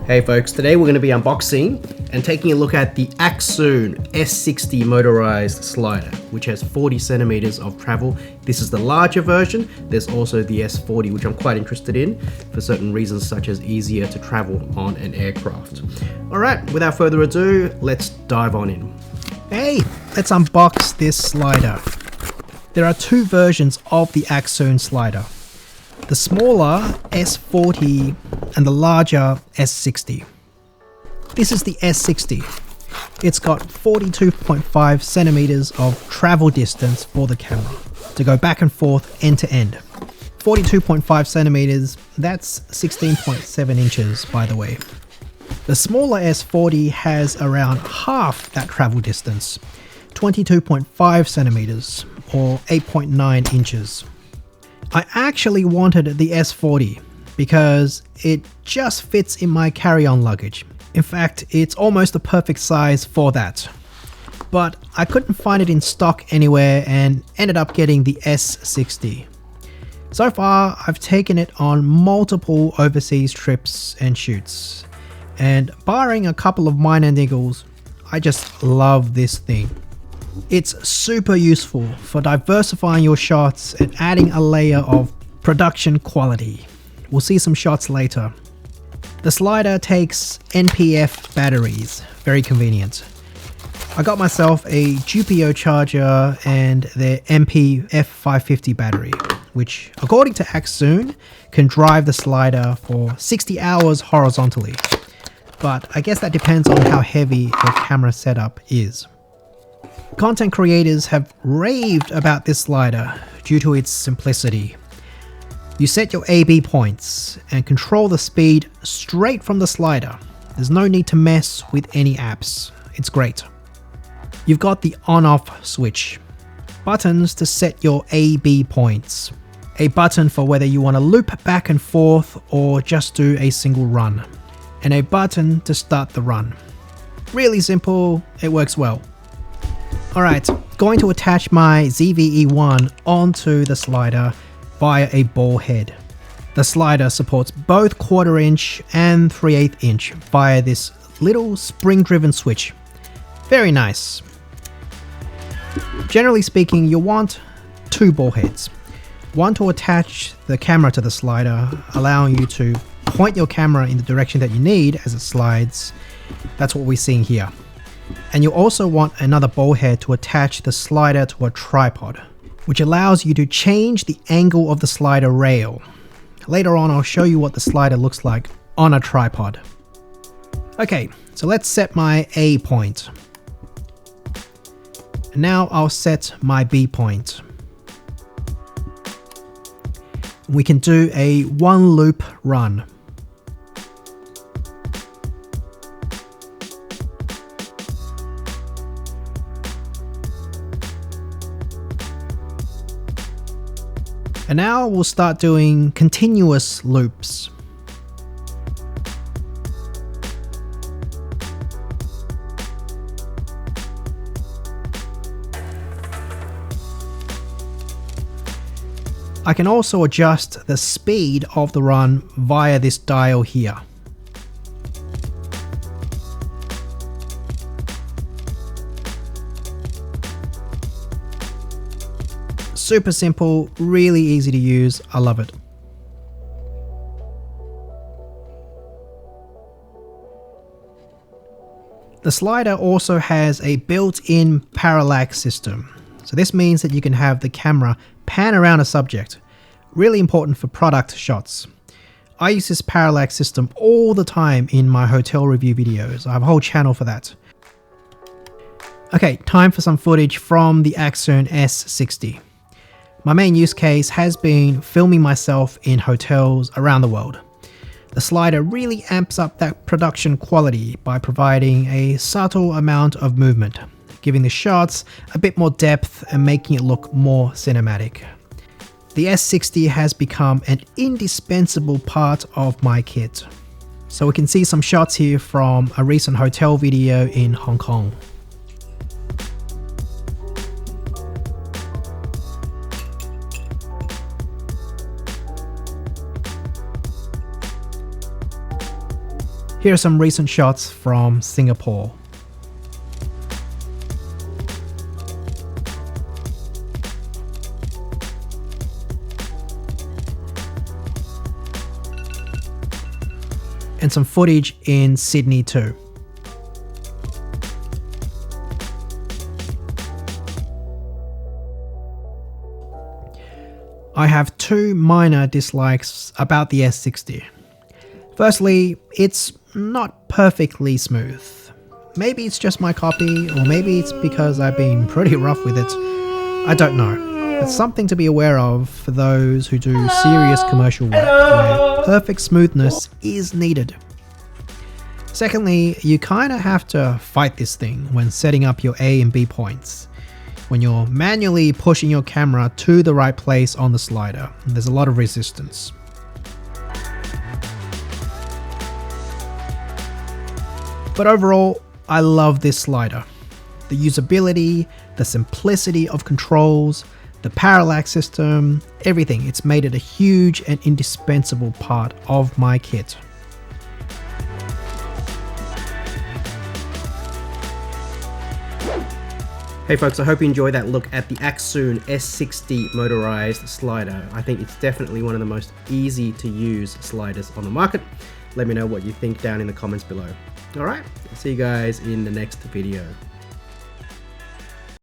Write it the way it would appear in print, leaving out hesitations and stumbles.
Hey folks, today we're going to be unboxing and taking a look at the Accsoon S60 motorized slider, which has 40 centimeters of travel. This is the larger version. There's also the S40, which I'm quite interested in for certain reasons, such as easier to travel on an aircraft. All right, without further ado, let's dive on in. Hey, let's unbox this slider. There are two versions of the Accsoon slider. The smaller S40 and the larger S60. This is the S60. It's got 42.5 centimeters of travel distance for the camera to go back and forth end to end. 42.5 centimeters, that's 16.7 inches by the way. The smaller S40 has around half that travel distance, 22.5 centimeters or 8.9 inches. I actually wanted the S40 because it just fits in my carry-on luggage. In fact, it's almost the perfect size for that. But I couldn't find it in stock anywhere and ended up getting the S60. So far, I've taken it on multiple overseas trips and shoots. And barring a couple of minor niggles, I just love this thing. It's super useful for diversifying your shots and adding a layer of production quality. We'll see some shots later. The slider takes NPF batteries, very convenient. I got myself a GPO charger and their MP-F550 battery, which according to Accsoon can drive the slider for 60 hours horizontally. But I guess that depends on how heavy your camera setup is. Content creators have raved about this slider due to its simplicity. You set your AB points and control the speed straight from the slider. There's no need to mess with any apps. It's great. You've got the on-off switch, buttons to set your AB points, a button for whether you want to loop back and forth or just do a single run, and a button to start the run. Really simple, it works well. Alright, going to attach my ZVE1 onto the slider via a ball head. The slider supports both 1/4 inch and 3/8 inch via this little spring-driven switch. Very nice. Generally speaking, you want two ball heads. One to attach the camera to the slider, allowing you to point your camera in the direction that you need as it slides. That's what we're seeing here. And you also want another ball head to attach the slider to a tripod, which allows you to change the angle of the slider rail. Later on, I'll show you what the slider looks like on a tripod. Okay, so let's set my A point. Now I'll set my B point. We can do a one loop run. And now we'll start doing continuous loops. I can also adjust the speed of the run via this dial here. Super simple, really easy to use, I love it. The slider also has a built-in parallax system. So this means that you can have the camera pan around a subject. Really important for product shots. I use this parallax system all the time in my hotel review videos. I have a whole channel for that. Okay, time for some footage from the Accsoon S60. My main use case has been filming myself in hotels around the world. The slider really amps up that production quality by providing a subtle amount of movement, giving the shots a bit more depth and making it look more cinematic. The S60 has become an indispensable part of my kit. So we can see some shots here from a recent hotel video in Hong Kong. Here are some recent shots from Singapore. And some footage in Sydney too. I have two minor dislikes about the S60. Firstly, it's not perfectly smooth. Maybe it's just my copy, or maybe it's because I've been pretty rough with it. I don't know. It's something to be aware of for those who do serious commercial work, where perfect smoothness is needed. Secondly, you kinda have to fight this thing when setting up your A and B points. When you're manually pushing your camera to the right place on the slider, there's a lot of resistance. But overall, I love this slider. The usability, the simplicity of controls, the parallax system, everything. It's made it a huge and indispensable part of my kit. Hey folks, I hope you enjoyed that look at the Accsoon S60 motorized slider. I think it's definitely one of the most easy to use sliders on the market. Let me know what you think down in the comments below. Alright, see you guys in the next video.